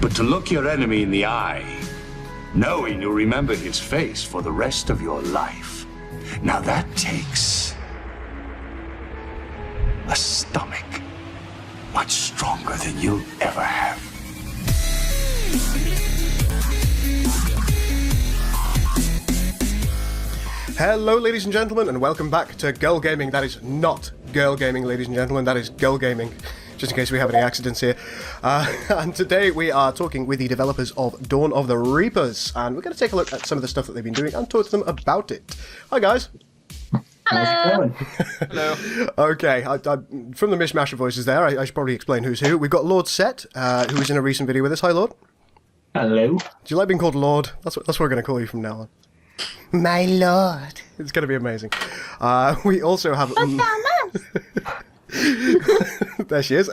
But to look your enemy in the eye, knowing you'll remember his face for the rest of your life, now that takes a stomach much stronger than you'll ever have. Hello, ladies and gentlemen, and welcome back to Girl Gaming. That is not Girl Gaming, ladies and gentlemen. That is Girl Gaming, just in case we have any accidents here. And today we are talking with the developers of Dawn of the Reapers, and we're going to take a look at some of the stuff that they've been doing and talk to them about it. Hi, guys. Hello. Hello. Okay, from the mishmash of voices there, I should probably explain who's who. We've got Lord Set, who was in a recent video with us. Hi, Lord. Hello. Do you like being called Lord? That's what we're going to call you from now on. My lord. It's going to be amazing. We also have... There she is.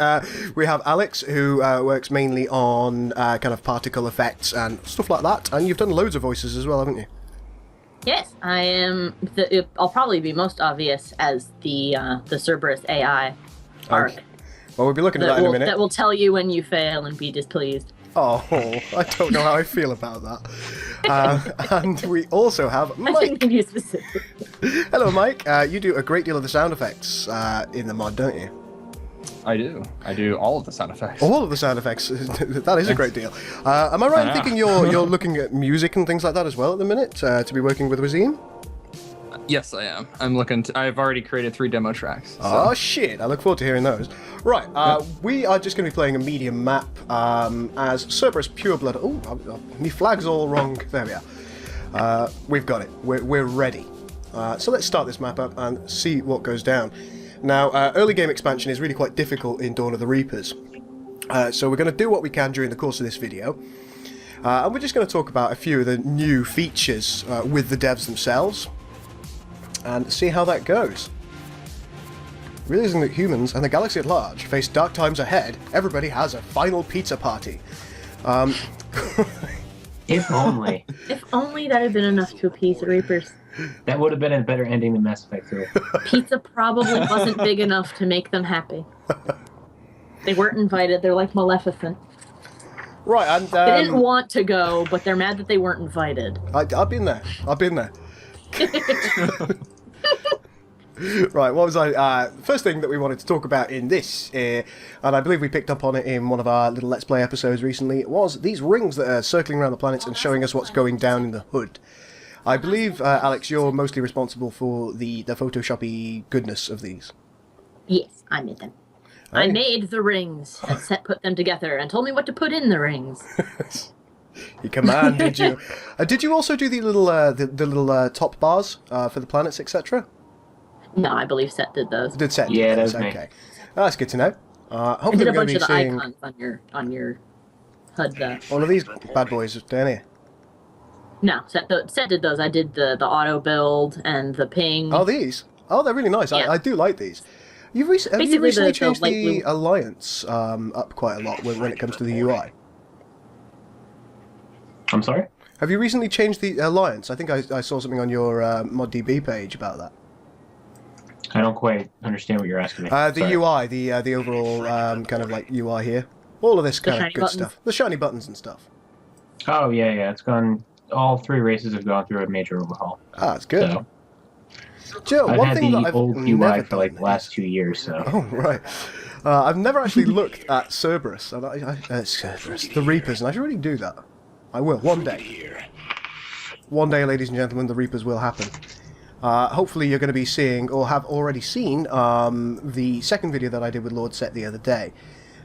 We have Alex, who works mainly on kind of particle effects and stuff like that. And you've done loads of voices as well, haven't you? Yes, I am. I'll probably be most obvious as the Cerberus AI arc. Okay. Well, we'll be looking at that in a minute. That will tell you when you fail and be displeased. Oh, I don't know how I feel about that. And we also have Mike. I shouldn't be specific. Hello, Mike. You do a great deal of the sound effects in the mod, don't you? I do. I do all of the sound effects. All of the sound effects. That is a great deal. Am I right in thinking you're looking at music and things like that as well at the minute to be working with Wazim? Yes, I am. I'm looking. I've already created 3 demo tracks. So. Oh shit! I look forward to hearing those. Right, we are just going to be playing a medium map as Cerberus Pureblood. Oh, my flag's all wrong. There we are. We've got it. We're ready. So let's start this map up and see what goes down. Now, early game expansion is really quite difficult in Dawn of the Reapers. So we're going to do what we can during the course of this video. And we're just going to talk about a few of the new features with the devs themselves. And see how that goes. Realizing that humans and the galaxy at large face dark times ahead, everybody has a final pizza party. If only. If only that had been enough to appease the Reapers. That would have been a better ending than Mass Effect 3. Pizza probably wasn't big enough to make them happy. They weren't invited. They're like Maleficent. Right, and... They didn't want to go, but they're mad that they weren't invited. I've been there. I've been there. Right, what was I... first thing that we wanted to talk about in this, and I believe we picked up on it in one of our little Let's Play episodes recently, was these rings that are circling around the planet and showing us what's going down in the hood. I believe, Alex, you're mostly responsible for the Photoshoppy goodness of these. Yes, I made them. Oh. I made the rings, and Set put them together and told me what to put in the rings. He commanded you. Did you also do the little top bars for the planets, etc.? No, I believe Set did those. Did Set? Yeah, those? that's Okay, that's good to know. I Hopefully did a we're going bunch to of be the seeing icons on your HUD. all of these bad boys down here. No, Set did those. I did the auto build and the ping. Oh, these? Oh, they're really nice. Yeah. I do like these. Have you recently changed the Alliance up quite a lot when it comes to the UI? I'm sorry? Have you recently changed the Alliance? I think I saw something on your ModDB page about that. I don't quite understand what you're asking me. The UI, the overall kind of like UI here. All of this kind of good stuff. The shiny buttons and stuff. Oh, yeah. It's gone... All 3 races have gone through a major overhaul. Ah, that's good. So, Joe, I've one had thing the that I've old UI never for like done the last 2 years, so... Oh, right. I've never actually looked at Cerberus. Cerberus. The Reapers, and I should really do that. I will, one day. One day, ladies and gentlemen, the Reapers will happen. Hopefully you're going to be seeing, or have already seen, the second video that I did with Lord Set the other day.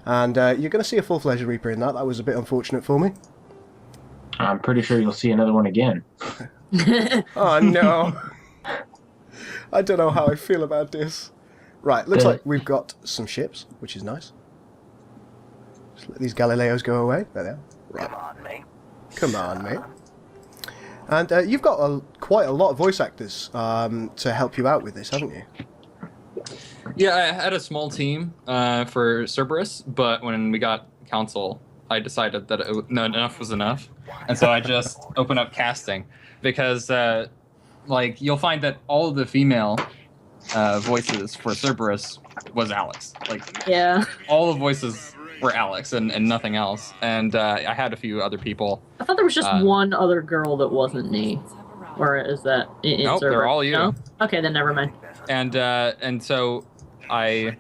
And you're going to see a full-fledged Reaper in that. That was a bit unfortunate for me. I'm pretty sure you'll see another one again. Oh, no. I don't know how I feel about this. Right, looks like we've got some ships, which is nice. Just let these Galileos go away. There they are. Right. Come on, mate. Come on, mate. And you've got quite a lot of voice actors to help you out with this, haven't you? Yeah, I had a small team for Cerberus, but when we got Council, I decided that enough was enough. And so I just opened up casting because, like, you'll find that all of the female voices for Cerberus was Alex. Like, yeah, all the voices were Alex and nothing else. And I had a few other people. I thought there was just one other girl that wasn't me. Or is that in Nope, Cerberus? they're all you. No? Okay, then never mind. And so I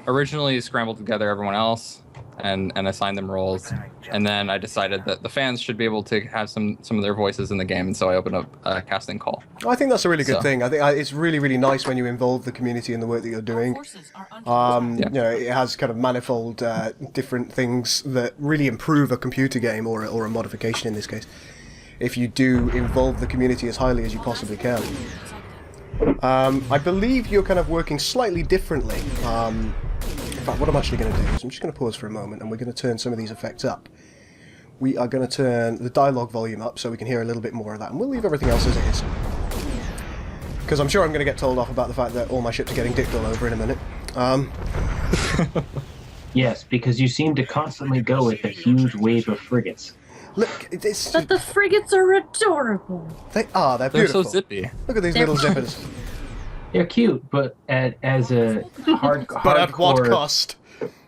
originally scrambled together everyone else and assigned them roles, and then I decided that the fans should be able to have some of their voices in the game, and so I opened up a casting call. I think that's a really good thing. I think it's really, really nice when you involve the community in the work that you're doing. You know, it has kind of manifold different things that really improve a computer game or a modification in this case, if you do involve the community as highly as you possibly can. I believe you're kind of working slightly differently. In fact, what I'm actually going to do is I'm just going to pause for a moment and we're going to turn some of these effects up. We are going to turn the dialogue volume up so we can hear a little bit more of that, and we'll leave everything else as it is. Because I'm sure I'm going to get told off about the fact that all my ships are getting dicked all over in a minute. Yes, because you seem to constantly go with a huge wave of frigates. Look, it's... But the frigates are adorable. They are, they're beautiful. They're so zippy. Look at these little zippers. They're cute, but as a hardcore... But at what cost?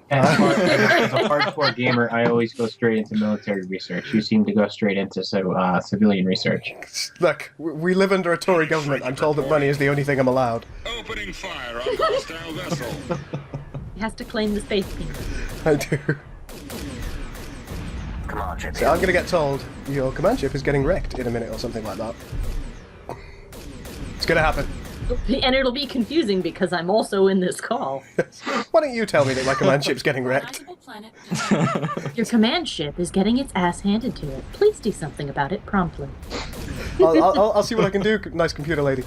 As a hardcore gamer, I always go straight into military research. You seem to go straight into civilian research. Look, we live under a Tory government. I'm told that money is the only thing I'm allowed. Opening fire on hostile vessel. He has to claim the space kingdom. I do. So I'm going to get told your command ship is getting wrecked in a minute or something like that. It's going to happen. And it'll be confusing because I'm also in this call. Why don't you tell me that my command ship's getting wrecked? Your command ship is getting its ass handed to it. Please do something about it promptly. I'll see what I can do, nice computer lady.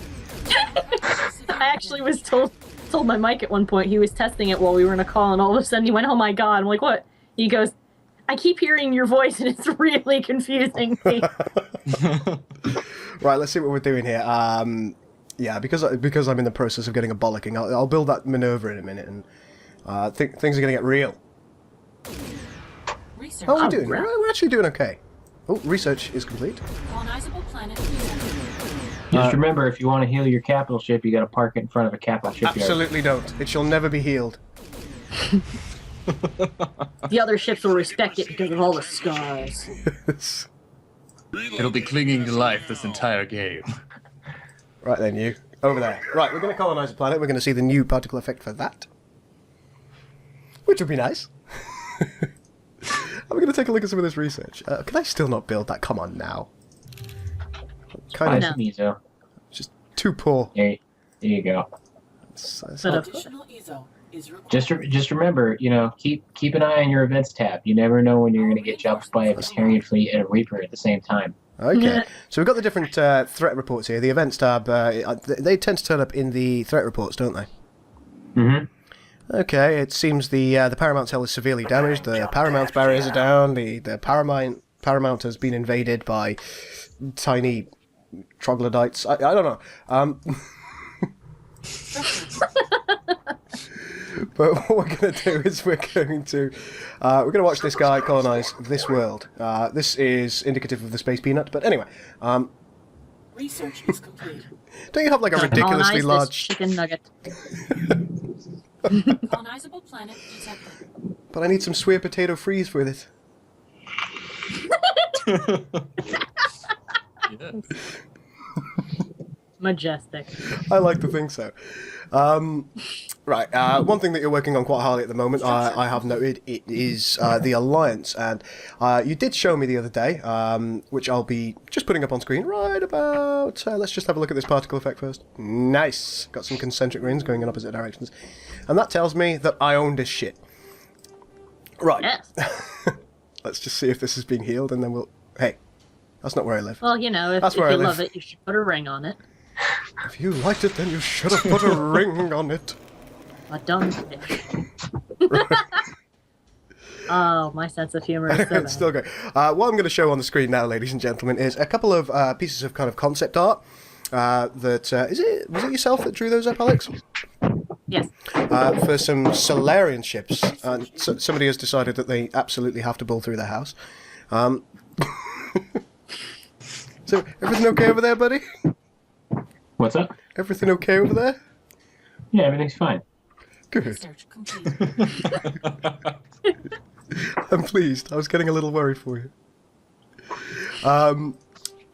I actually was told my mic at one point. He was testing it while we were in a call, and all of a sudden he went, "Oh my god!" I'm like, "What?" He goes, "I keep hearing your voice, and it's really confusing me." Right, let's see what we're doing here. Yeah, because I'm in the process of getting a bollocking, I'll build that maneuver in a minute, and things are going to get real. How are we doing? We're actually doing okay. Oh, research is complete. Colonizable planet. Just remember, if you want to heal your capital ship, you got to park it in front of a capital shipyard. Absolutely don't. It shall never be healed. The other ships will respect it because of all the scars. It'll be clinging to life this entire game. Right then, you. Over there. Right, we're going to colonize the planet. We're going to see the new particle effect for that. Which would be nice. I'm going to take a look at some of this research. Can I still not build that? Come on now. Kind of Ezo. just too poor. There you go. Just remember, you know, keep an eye on your events tab. You never know when you're going to get jumped by a Batarian fleet and a Reaper at the same time. Okay, so we've got the different threat reports here. The events tab, they tend to turn up in the threat reports, don't they? Mm-hmm. Okay, it seems the Paramount Cell is severely damaged. The Paramount barriers are down. The Paramount has been invaded by tiny troglodytes. I don't know. But what we're going to do is we're going to watch this guy colonize this world. This is indicative of the space peanut, but anyway. Research is complete. Don't you have like a ridiculously large chicken nugget? Colonizable planet detected. But I need some sweet potato freeze with it. Yes. Majestic. I like to think so. Right, one thing that you're working on quite hardly at the moment, I have noted, it is the Alliance, and you did show me the other day, which I'll be just putting up on screen right about, let's just have a look at this particle effect first. Nice! Got some concentric rings going in opposite directions. And that tells me that I own this shit. Right. Yes. Let's just see if this is being healed, and then we'll... Hey, that's not where I live. Well, you know, if you love it, you should put a ring on it. If you liked it, then you should have put a ring on it. A dumb fish. Oh, my sense of humor is so bad. It's still great. What I'm going to show on the screen now, ladies and gentlemen, is a couple of pieces of kind of concept art. Was it yourself that drew those up, Alex? Yes. For some Solarian ships. And somebody has decided that they absolutely have to bull through their house. So, everything okay over there, buddy? What's up? Everything okay over there? Yeah, everything's fine. Good. Research complete. I'm pleased. I was getting a little worried for you.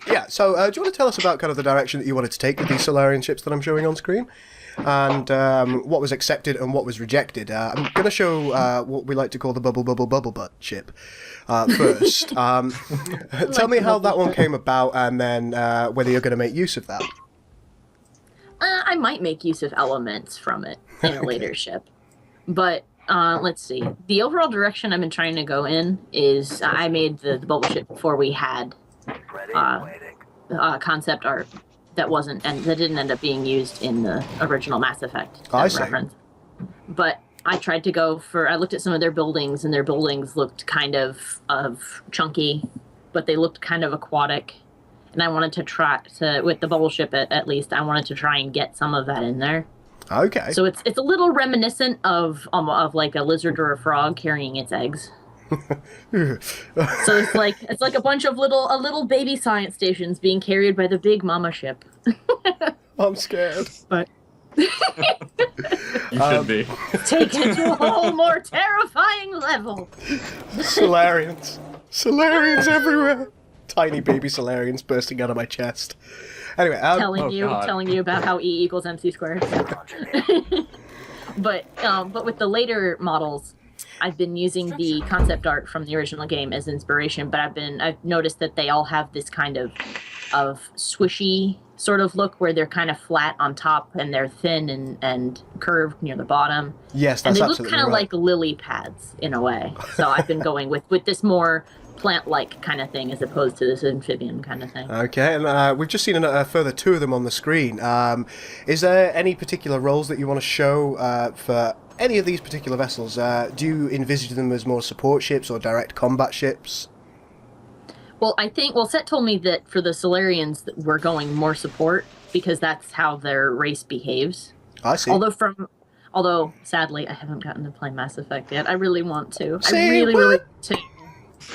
Yeah, so do you want to tell us about kind of the direction that you wanted to take with these Solarian ships that I'm showing on screen? And what was accepted and what was rejected. I'm going to show what we like to call the bubble butt ship first. Tell me how that one came about and then whether you're going to make use of that. I might make use of elements from it in a later ship. But let's see. The overall direction I've been trying to go in is I made the bubble ship before we had concept art that wasn't and that didn't end up being used in the original Mass Effect reference. But I tried to go for. I looked at some of their buildings, and their buildings looked kind of chunky, but they looked kind of aquatic. And I wanted to try to, with the bubble ship at least, I wanted to try and get some of that in there. Okay. So it's a little reminiscent of like a lizard or a frog carrying its eggs. So it's like a bunch of little baby science stations being carried by the big mama ship. I'm scared. But You should be. take it to a whole more terrifying level. Solarians. Solarians everywhere. Tiny baby Solarians bursting out of my chest. Anyway, telling you about how E equals MC squared. But with the later models, I've been using the concept art from the original game as inspiration, but I've noticed that they all have this kind of swishy sort of look where they're kind of flat on top and they're thin and curved near the bottom. Yes, that's and they absolutely look kind of like lily pads in a way. So I've been going with this more plant-like kind of thing as opposed to this amphibian kind of thing. Okay, and we've just seen a further two of them on the screen. Is there any particular roles that you want to show for any of these particular vessels? Do you envisage them as more support ships or direct combat ships? Well, Set told me that for the Solarians, that we're going more support because that's how their race behaves. I see. Although sadly, I haven't gotten to play Mass Effect yet. I really want to. Say I really what? want to.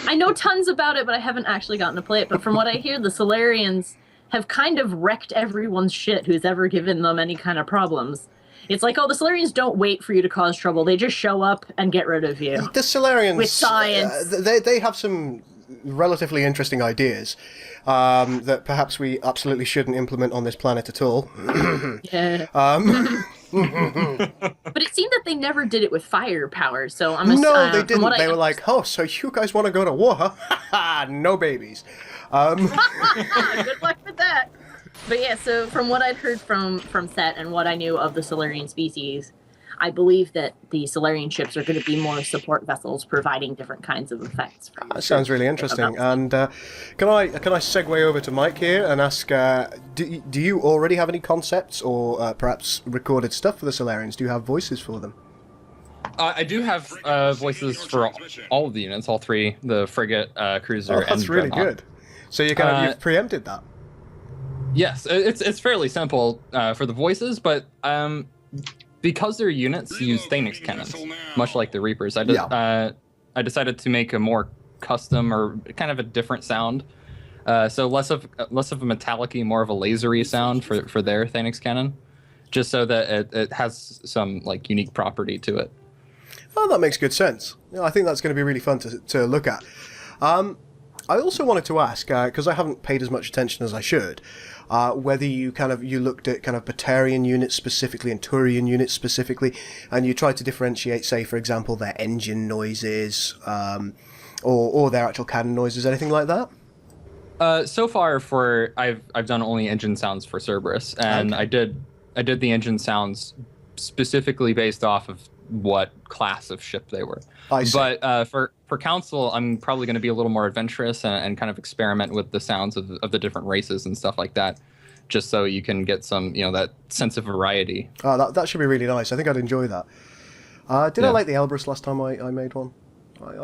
I know tons about it, but I haven't actually gotten to play it. But from what I hear, the Solarians have kind of wrecked everyone's shit who's ever given them any kind of problems. It's like, oh, the Solarians don't wait for you to cause trouble. They just show up and get rid of you. The Solarians... With science. They have some relatively interesting ideas that perhaps we absolutely shouldn't implement on this planet at all. Yeah. But it seemed that they never did it with firepower, so No, they didn't. They were like, oh, so you guys want to go to war, huh? No babies. Good luck with that. But yeah, so from what I'd heard from Set and what I knew of the Solarian species, I believe that the Solarian ships are going to be more support vessels providing different kinds of effects. That sounds really interesting. And can I segue over to Mike here and ask, do you already have any concepts or perhaps recorded stuff for the Solarians? Do you have voices for them? I do have voices for all of the units, all three, the frigate, cruiser, and that's really good. So you've preempted that. Yes, it's fairly simple for the voices, but because their units use Thanix cannons, much like the Reapers, I decided to make a more custom or kind of a different sound. So less of a metallic-y, more of a lasery sound for their Thanix cannon, just so that it has some like unique property to it. Oh, that makes good sense. Yeah, I think that's going to be really fun to look at. I also wanted to ask, because I haven't paid as much attention as I should, whether you looked at kind of Batarian units specifically and Turian units specifically, and you tried to differentiate, say, for example, their engine noises, or their actual cannon noises, anything like that? So far, I've done only engine sounds for Cerberus, and okay. I did the engine sounds specifically based off of what class of ship they were. I see. But for Council, I'm probably going to be a little more adventurous and kind of experiment with the sounds of the different races and stuff like that, just so you can get some, that sense of variety. Oh, that should be really nice. I think I'd enjoy that. Did I like the Elbrus last time I made one?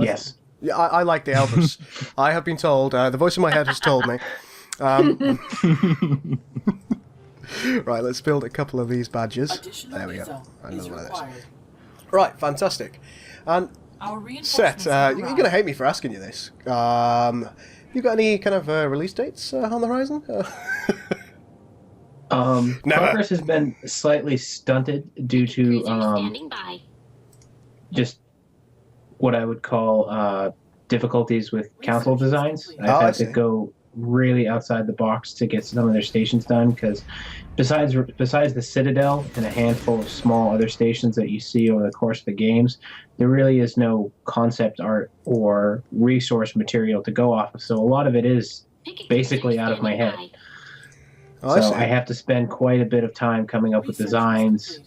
Yes. Yeah, I like the Elbrus. I have been told. The voice in my head has told me. Right, let's build a couple of these badges. There we go. Another one of those. Right, fantastic. And Set, you're going to hate me for asking you this. You got any kind of release dates on the horizon? Progress has been slightly stunted due to just what I would call difficulties with council designs. I've I had see. to go really outside the box to get some of their stations done because besides the Citadel and a handful of small other stations that you see over the course of the games, there really is no concept art or resource material to go off of. So a lot of it is basically out of my head. I So see. I have to spend quite a bit of time coming up with designs,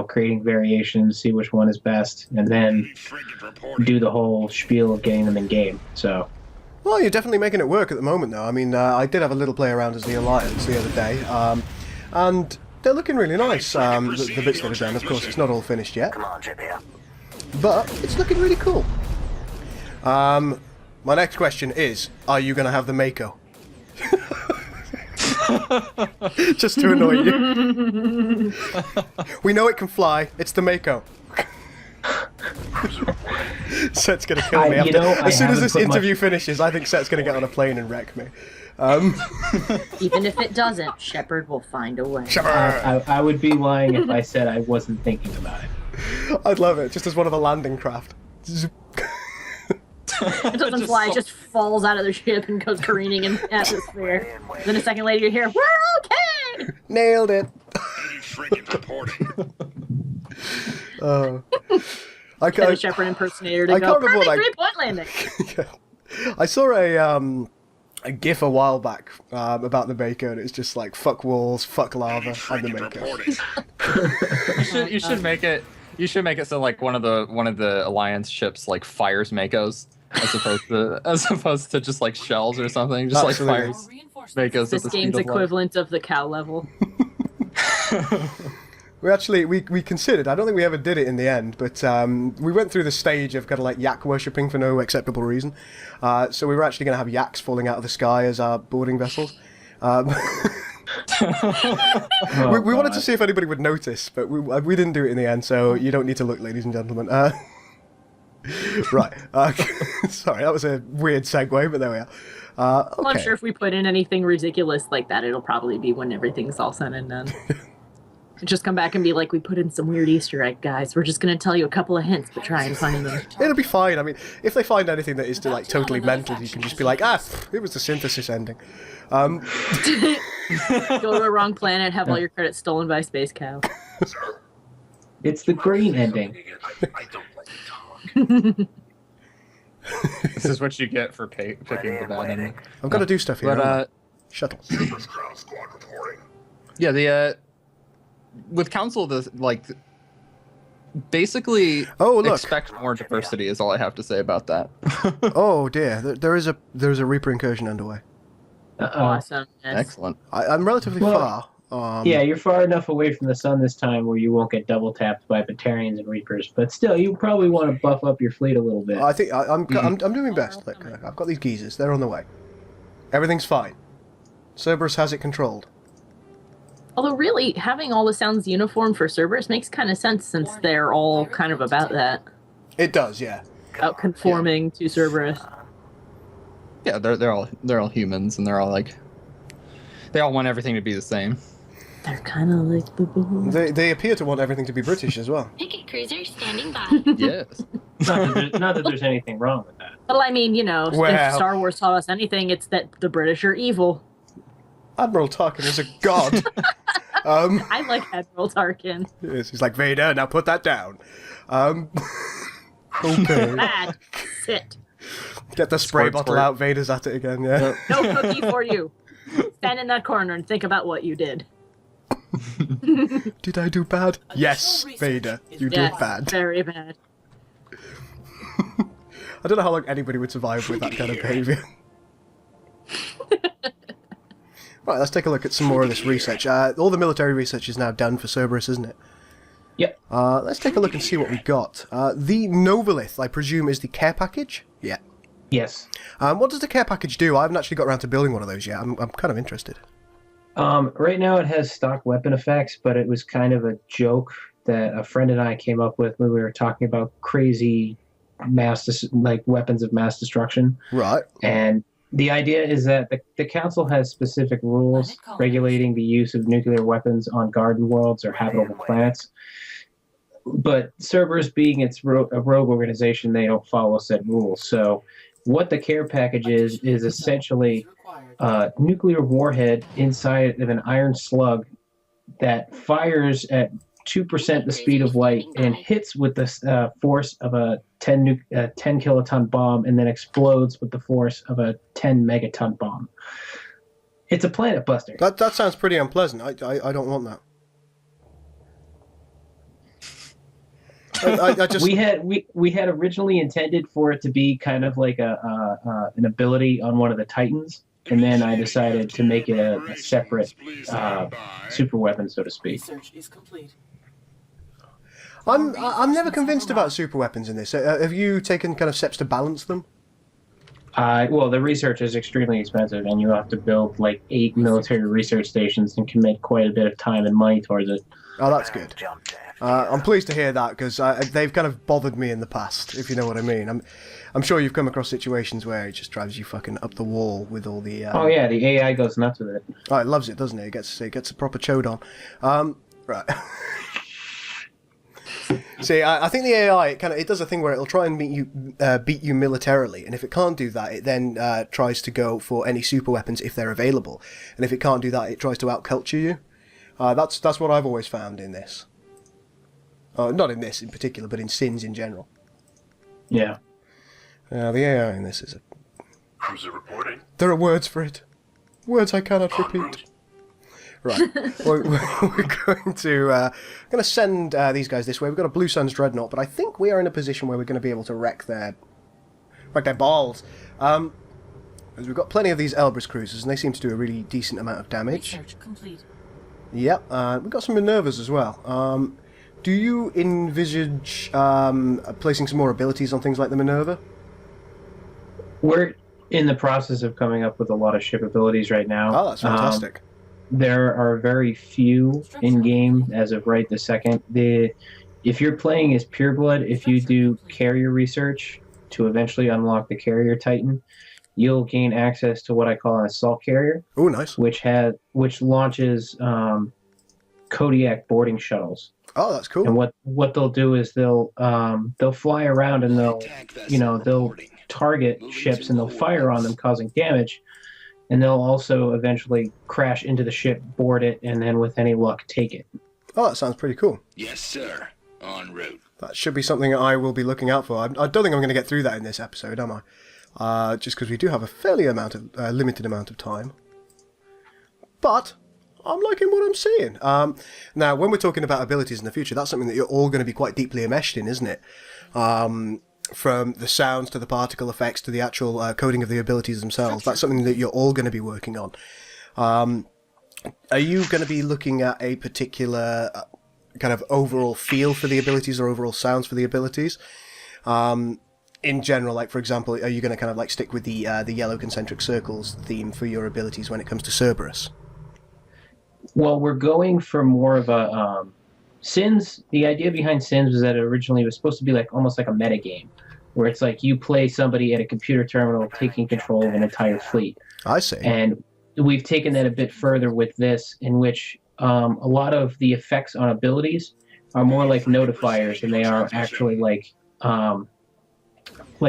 creating variations, see which one is best, and then Frigate reporting. do the whole spiel of getting them in game. So Well, you're definitely making it work at the moment, though. I mean, I did have a little play around as the Alliance the other day, and they're looking really nice. The bits that are done, of course, it's not all finished yet, but it's looking really cool. My next question is: are you going to have the Mako? Just to annoy you. We know it can fly. It's the Mako. Set's gonna kill me after. As soon as this interview finishes, I think Set's gonna get on a plane and wreck me. Even if it doesn't, Shepard will find a way. I would be lying if I said I wasn't thinking about it. I'd love it, just as one of a landing craft. It doesn't fly, it just falls out of the ship and goes careening in the atmosphere. Then a second later you hear, "We're okay!" Nailed it. Frigate reporting. I Get a can't. Shepard impersonator to I go, can't remember "Perfect what 3-point landing!" I saw a GIF a while back about the Mako, and it's just like fuck walls, fuck lava, and the Frigate Mako. reporting. You should make it. You should make it so like one of the Alliance ships like fires Makos as opposed to just like shells or something. Just Absolutely. like fires Reinforcements. Makos. This at the game's speed of light. equivalent of the cow level. We considered. I don't think we ever did it in the end, but we went through the stage of kind of like yak worshipping for no acceptable reason. So we were actually going to have yaks falling out of the sky as our boarding vessels. We wanted to see if anybody would notice, but we didn't do it in the end. So you don't need to look, ladies and gentlemen. Right. Sorry, that was a weird segue, but there we are. Okay. Well, I'm sure if we put in anything ridiculous like that, it'll probably be when everything's all said and done. Just come back and be like, we put in some weird Easter egg, guys. We're just going to tell you a couple of hints, but try and find them. It'll be fine. I mean, if they find anything that is like totally mental, you can just be like, it was the synthesis ending. Go to a wrong planet, have all your credits stolen by a space cow. It's the green ending. This is what you get for picking the bad ending. I've got to do stuff here. But Shuttle. yeah, with Council, basically look. expect more diversity is all I have to say about that. Oh dear, there is a Reaper incursion underway. Awesome. Yes. Excellent. I'm relatively far. Yeah, you're far enough away from the sun this time where you won't get double tapped by Batarians and Reapers, but still, you probably want to buff up your fleet a little bit. I think I'm doing my best. Look, I've got these geezers. They're on the way. Everything's fine. Cerberus has it controlled. Although, really, having all the sounds uniform for Cerberus makes kind of sense since they're all kind of about that. It does, yeah. About conforming to Cerberus. Yeah, they're all humans, and they're all like, they all want everything to be the same. They're kind of like the boys. They appear to want everything to be British as well. Picket cruiser standing by. Yes. Not that there's anything wrong with that. Well, I mean, if Well. Star Wars taught us anything, it's that the British are evil. Admiral Tarkin is a god. I like Admiral Tarkin. Yes, he's like, Vader, now put that down. Okay. Bad. Sit. Get the spray Squirt, bottle squirt. out, Vader's at it again, yeah. No cookie for you. Stand in that corner and think about what you did. Did I do bad? Yes, Vader, you did Yes, bad. very bad. I don't know how long anybody would survive with that kind of behaviour. Right, let's take a look at some more of this research. All the military research is now done for Cerberus, isn't it? Yep. Let's take a look and see what we got. The Novolith, I presume, is the care package? Yeah. Yes. What does the care package do? I haven't actually got around to building one of those yet. I'm kind of interested. Right now it has stock weapon effects, but it was kind of a joke that a friend and I came up with when we were talking about crazy weapons of mass destruction. Right. And the idea is that the council has specific rules regulating the use of nuclear weapons on garden worlds or habitable planets. But Cerberus, being a rogue organization, they don't follow set rules. So what the care package is essentially a nuclear warhead inside of an iron slug that fires at 2% the speed of light and hits with the force of a 10 kiloton bomb and then explodes with the force of a 10 megaton bomb. It's a planet buster. That sounds pretty unpleasant. I don't want that. I just... we had originally intended for it to be kind of like an ability on one of the Titans, and then I decided to make it a separate super weapon, so to speak. Research is complete. I'm never convinced about super weapons in this. Have you taken kind of steps to balance them? Well, the research is extremely expensive, and you have to build like 8 military research stations and commit quite a bit of time and money towards it. Oh, that's good. I'm pleased to hear that, because they've kind of bothered me in the past, if you know what I mean. I'm sure you've come across situations where it just drives you fucking up the wall with all the... Oh yeah, the AI goes nuts with it. Oh, it loves it, doesn't it? It gets a proper chode on. Right. See, I think the AI it does a thing where it'll try and beat you militarily, and if it can't do that, it then tries to go for any super weapons if they're available, and if it can't do that, it tries to outculture you. That's what I've always found in this. Not in this in particular, but in Sins in general. Yeah. The AI in this is Cruiser reporting. There are words for it. Words I cannot En repeat. route. Right. we're going to send these guys this way. We've got a Blue Suns Dreadnought, but I think we are in a position where we're going to be able to wreck their balls. As we've got plenty of these Elbrus cruisers, and they seem to do a really decent amount of damage. Research complete. Yep. We've got some Minervas as well. Do you envisage placing some more abilities on things like the Minerva? We're in the process of coming up with a lot of ship abilities right now. Oh, that's fantastic. There are very few in-game as of right this second. If you're playing as Pureblood, if you do carrier research to eventually unlock the carrier Titan, you'll gain access to what I call an assault carrier. Oh, nice. Which launches Kodiak boarding shuttles. Oh, that's cool. And what they'll do is they'll fly around and they'll target ships and they'll fire on them, causing damage. And they'll also eventually crash into the ship, board it, and then with any luck, take it. Oh, that sounds pretty cool. Yes, sir. En route. That should be something I will be looking out for. I don't think I'm going to get through that in this episode, am I? Just because we do have a fairly limited amount of time. But I'm liking what I'm seeing. Now, when we're talking about abilities in the future, that's something that you're all going to be quite deeply enmeshed in, isn't it? From the sounds to the particle effects to the actual coding of the abilities themselves. That's something that you're all going to be working on. Are you going to be looking at a particular kind of overall feel for the abilities or overall sounds for the abilities? In general, like for example, are you going to kind of like stick with the yellow concentric circles theme for your abilities when it comes to Cerberus? Well, we're going for more of a Sins. The idea behind Sins was that it originally was supposed to be like almost like a meta game, where it's like you play somebody at a computer terminal taking control of an entire fleet. I see. And we've taken that a bit further with this, in which a lot of the effects on abilities are more like notifiers than they are actually like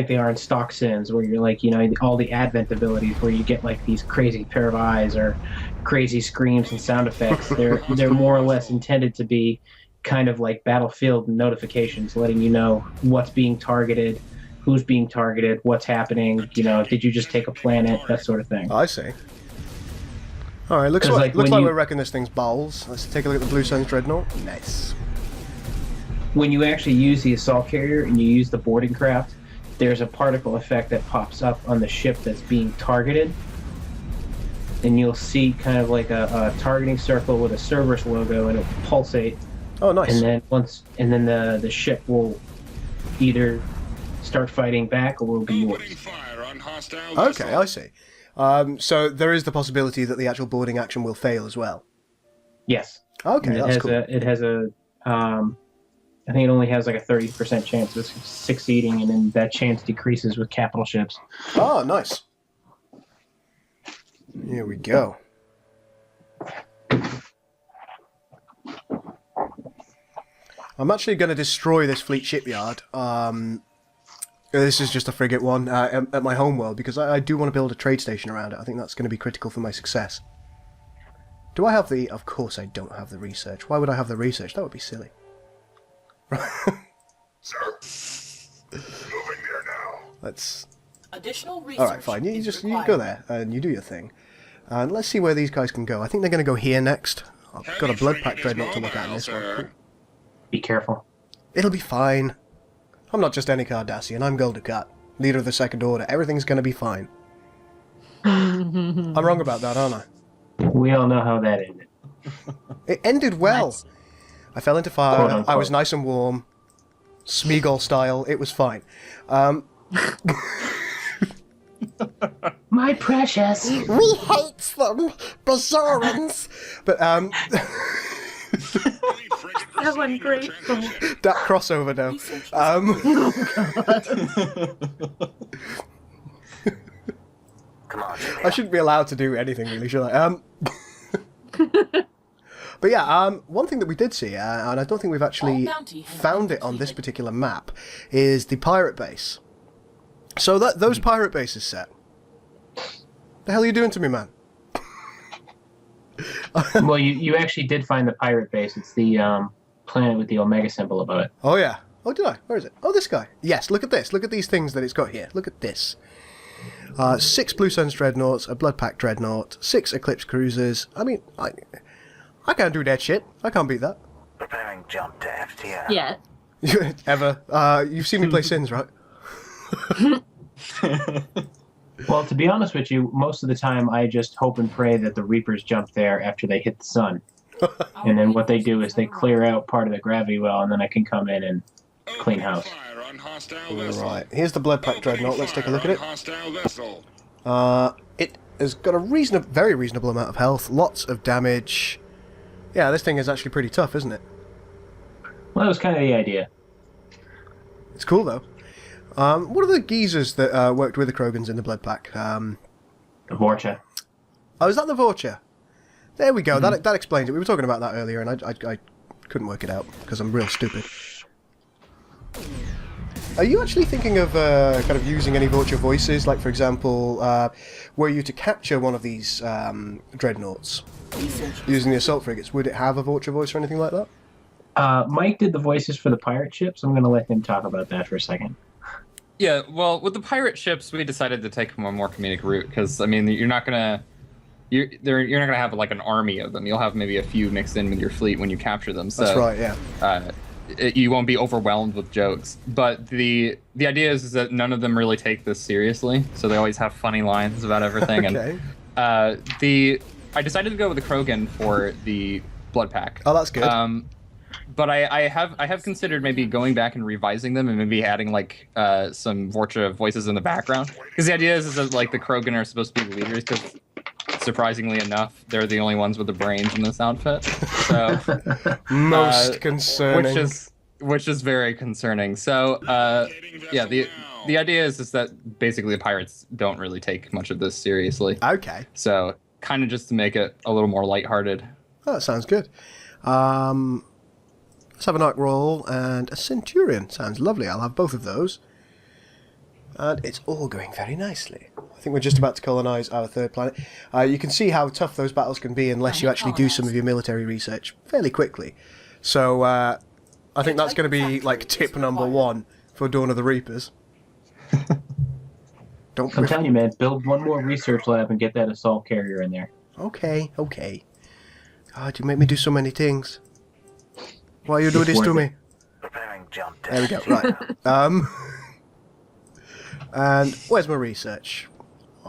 they are in stock Sins, where you're like, all the advent abilities where you get like these crazy pair of eyes or crazy screams and sound effects. They're more or less intended to be kind of like Battlefield notifications, letting you know what's being targeted, who's being targeted, what's happening, did you just take a planet, that sort of thing. I see. All right, looks like we're wrecking this thing's bowels. Let's take a look at the Blue Suns Dreadnought. Nice. When you actually use the assault carrier and you use the boarding craft, there's a particle effect that pops up on the ship that's being targeted, and you'll see kind of like a targeting circle with a Cerberus logo, and it will pulsate. Oh, nice. And then the ship will either start fighting back or will be yours. Opening fire on hostile Okay, vessel. I see. So there is the possibility that the actual boarding action will fail as well. Yes. Okay, that's cool. It has a I think it only has like a 30% chance of succeeding, and then that chance decreases with capital ships. Oh, nice. Here we go. I'm actually going to destroy this fleet shipyard. This is just a frigate one at my homeworld, because I do want to build a trade station around it. I think that's going to be critical for my success. Do I have the... Of course I don't have the research. Why would I have the research? That would be silly. Sir. Moving there now. Let's... Additional research. Alright, fine. You go there, and you do your thing. And let's see where these guys can go. I think they're going to go here next. I've got a blood pack dreadnought to look at in this one. Be careful. It'll be fine. I'm not just any Cardassian, I'm Goldukat, leader of the Second Order. Everything's going to be fine. I'm wrong about that, aren't I? We all know how that ended. It ended well. Nice. I fell into fire, Quote, unquote. I was nice and warm, Smeagol style, it was fine. My precious. We hate them, Bazarans! But, That went great. that crossover now. Come on, Jimmy. I shouldn't be allowed to do anything, really, should I? But yeah, one thing that we did see, and I don't think we've actually found it on this particular map, is the pirate base. So those pirate bases set. The hell are you doing to me, man? Well, you actually did find the pirate base. It's the planet with the Omega symbol above it. Oh yeah. Oh, did I? Where is it? Oh, this guy. Yes, look at this. Look at these things that it's got here. Look at this. 6 Blue Suns dreadnoughts, a Blood Pack dreadnought, 6 Eclipse cruisers. I mean, I can't do that shit. I can't beat that. Preparing jump to FTL. Yeah. Ever. You've seen me play Sins, right? Well, to be honest with you, most of the time I just hope and pray that the Reapers jump there after they hit the sun. And then what they do is they clear out part of the gravity well, and then I can come in and clean house. Right. Here's the Blood Pack dreadnought. Let's take a look at it. It has got a very reasonable amount of health, lots of damage. Yeah, this thing is actually pretty tough, isn't it? Well, that was kind of the idea. It's cool, though. What are the geezers that worked with the Krogans in the Blood Pack? The Vorcha. Oh, is that the Vorcha? There we go. That explains it. We were talking about that earlier, and I couldn't work it out because I'm real stupid. Are you actually thinking of kind of using any Vorcha voices? Like, for example, were you to capture one of these dreadnoughts using the assault frigates, would it have a Vorcha voice or anything like that? Mike did the voices for the pirate ships. I'm going to let him talk about that for a second. Yeah, well, with the pirate ships, we decided to take a more comedic route because I mean, you're not gonna have like an army of them. You'll have maybe a few mixed in with your fleet when you capture them. So, that's right. Yeah. You won't be overwhelmed with jokes. But the idea is that none of them really take this seriously, so they always have funny lines about everything. Okay. And I decided to go with the Krogan for the Blood Pack. Oh, that's good. But I have considered maybe going back and revising them and maybe adding like some Vorcha voices in the background, because the idea is that like the Krogan are supposed to be the leaders, because surprisingly enough they're the only ones with the brains in this outfit. So most concerning. Which is very concerning. So yeah, the idea is that basically the pirates don't really take much of this seriously. Okay. So kind of just to make it a little more lighthearted. Oh, that sounds good. Let's have an Arc Roll and a Centurion. Sounds lovely. I'll have both of those. And it's all going very nicely. I think we're just about to colonize our third planet. You can see how tough those battles can be unless you actually do some of your military research fairly quickly. So I think that's going to be like tip number 1 for Dawn of the Reapers. I'm telling you, man, build one more research lab and get that assault carrier in there. Okay. God, you make me do so many things. Why you do this to me? Preparing jump to There we go. Right. And where's my research?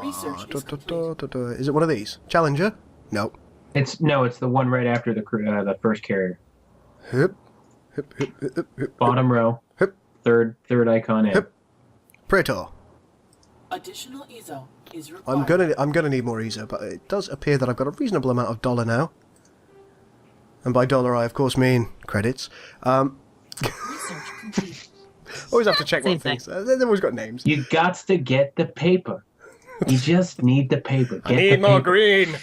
Is it one of these? Challenger? No. It's the one right after the first carrier. Hip. Bottom row. Hip. Third icon in. Hip. Praetor. Additional EZO is required. I'm gonna need more EZO, but it does appear that I've got a reasonable amount of dollar now. And by dollar, I of course mean credits. Research complete. Always have to check Same what things. They've always got names. You got to get the paper. You just need the paper. I need more green.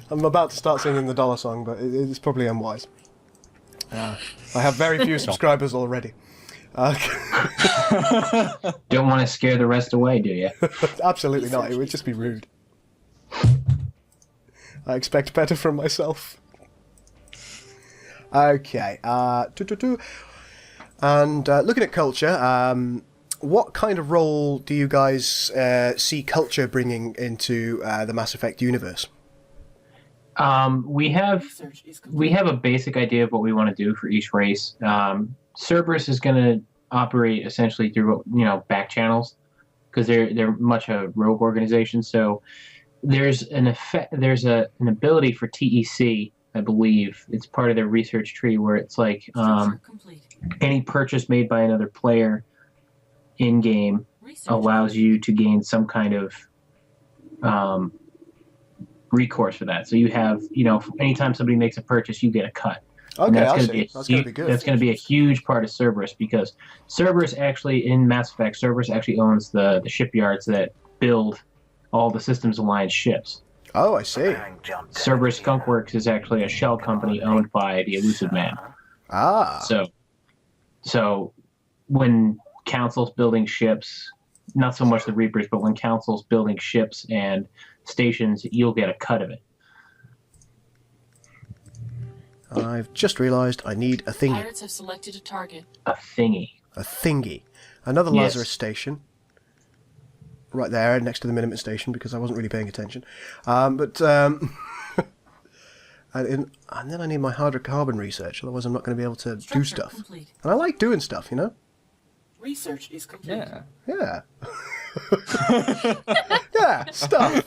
I'm about to start singing the dollar song, but it's probably unwise. I have very few subscribers already. Don't want to scare the rest away, do you? Absolutely not. It would just be rude. I expect better from myself. Okay. And looking at culture, what kind of role do you guys see culture bringing into the Mass Effect universe? We have a basic idea of what we want to do for each race. Cerberus is going to operate essentially through back channels because they're much a rogue organization. So there's an ability for TEC, I believe it's part of their research tree, where it's like any purchase made by another player in game allows you to gain some kind of recourse for that. So you have, anytime somebody makes a purchase, you get a cut. Okay, that's going to be good. That's going to be a huge part of Cerberus, because Cerberus actually, in Mass Effect, Cerberus actually owns the shipyards that build all the Systems Alliance ships. Oh, I see. Cerberus Skunk Works is actually a shell company owned by the Elusive Man. Ah. So when Council's building ships, not so much the Reapers, but when Council's building ships and stations, you'll get a cut of it. I've just realised I need a thingy. Pirates have selected a target. A thingy. A thingy. Another Yes. Lazarus station. Right there, next to the Minimum Station, because I wasn't really paying attention. And then I need my hydrocarbon research, otherwise I'm not going to be able to do Structure stuff. complete. And I like doing stuff, Research is complete. Yeah. Yeah. Yeah, stuff.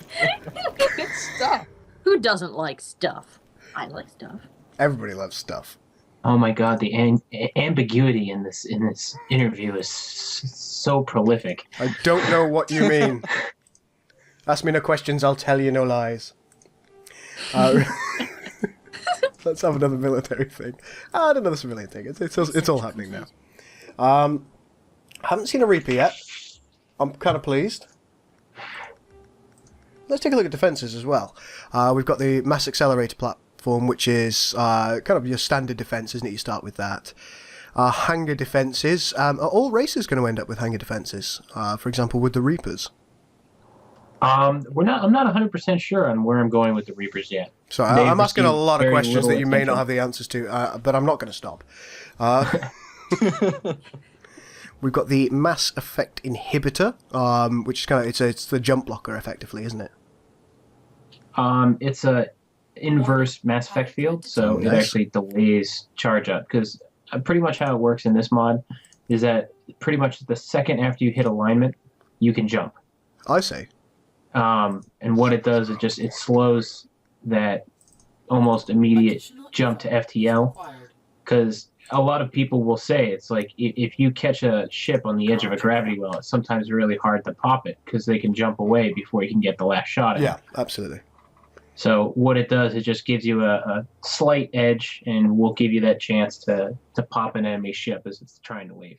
Stuff. Who doesn't like stuff? I like stuff. Everybody loves stuff. Oh my God, the ambiguity in this interview is so prolific. I don't know what you mean. Ask me no questions, I'll tell you no lies. Let's have another military thing. And another civilian thing. It's all happening now. Haven't seen a Reaper yet. I'm kind of pleased. Let's take a look at defences as well. We've got the Mass Accelerator platform, which is kind of your standard defence, isn't it? You start with that. Hangar defences. Are all races going to end up with hangar defences? For example, with the Reapers? I'm not 100% sure on where I'm going with the Reapers yet. So I'm asking a lot of very questions little that you may attention. not have the answers to, but I'm not going to stop. We've got the Mass Effect Inhibitor, which is kind of it's the jump blocker, effectively, isn't it? It's a inverse Mass Effect field, so it Nice. actually delays charge up. Because pretty much how it works in this mod is that pretty much the second after you hit alignment, you can jump. I see. And what it does, it slows that almost immediate Additional jump to info FTL. required. Because a lot of people will say it's like if you catch a ship on the edge of a gravity well, it's sometimes really hard to pop it because they can jump away before you can get the last shot at it. Yeah, absolutely. So what it does, it just gives you a slight edge and will give you that chance to pop an enemy ship as it's trying to leave.